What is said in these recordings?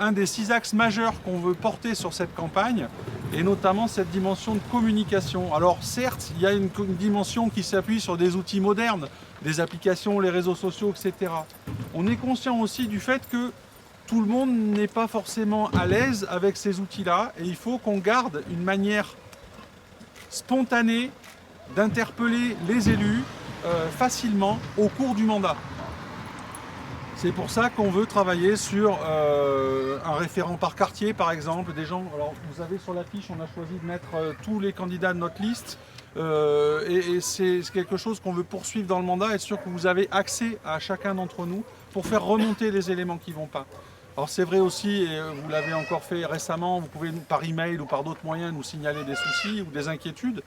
un des 6 axes majeurs qu'on veut porter sur cette campagne, et notamment cette dimension de communication. Alors certes, il y a une dimension qui s'appuie sur des outils modernes, des applications, les réseaux sociaux, etc. On est conscient aussi du fait que tout le monde n'est pas forcément à l'aise avec ces outils-là, et il faut qu'on garde une manière spontanée d'interpeller les élus facilement au cours du mandat. C'est pour ça qu'on veut travailler sur un référent par quartier, par exemple, des gens. Alors, vous avez sur l'affiche, on a choisi de mettre tous les candidats de notre liste, et c'est quelque chose qu'on veut poursuivre dans le mandat, être sûr que vous avez accès à chacun d'entre nous pour faire remonter les éléments qui ne vont pas. Alors c'est vrai aussi, et vous l'avez encore fait récemment, vous pouvez par email ou par d'autres moyens nous signaler des soucis ou des inquiétudes.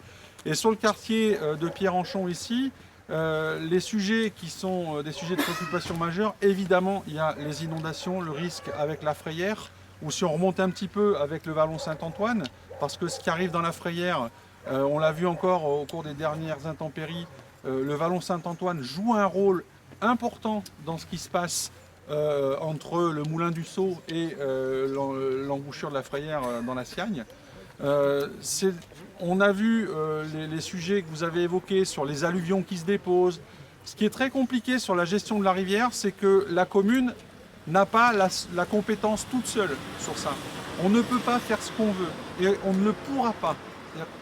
Et sur le quartier de Pierrenchon ici, les sujets qui sont des sujets de préoccupation majeure, évidemment, il y a les inondations, le risque avec la Frayère, ou si on remonte un petit peu avec le vallon Saint-Antoine, parce que ce qui arrive dans la Frayère, on l'a vu encore au cours des dernières intempéries, le vallon Saint-Antoine joue un rôle important dans ce qui se passe entre le moulin du Sceau et l'embouchure de la Frayère dans la Siagne. On a vu les sujets que vous avez évoqués sur les alluvions qui se déposent. Ce qui est très compliqué sur la gestion de la rivière, c'est que la commune n'a pas la compétence toute seule sur ça. On ne peut pas faire ce qu'on veut et on ne le pourra pas.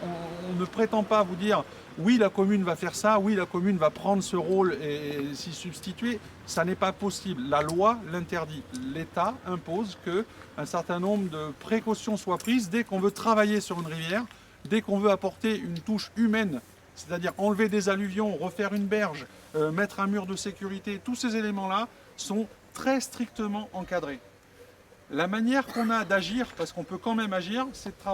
On ne prétend pas vous dire oui, la commune va faire ça, oui, la commune va prendre ce rôle et s'y substituer. Ça n'est pas possible. La loi l'interdit. L'État impose qu'un certain nombre de précautions soient prises dès qu'on veut travailler sur une rivière, dès qu'on veut apporter une touche humaine, c'est-à-dire enlever des alluvions, refaire une berge, mettre un mur de sécurité. Tous ces éléments-là sont très strictement encadrés. La manière qu'on a d'agir, parce qu'on peut quand même agir, c'est de travailler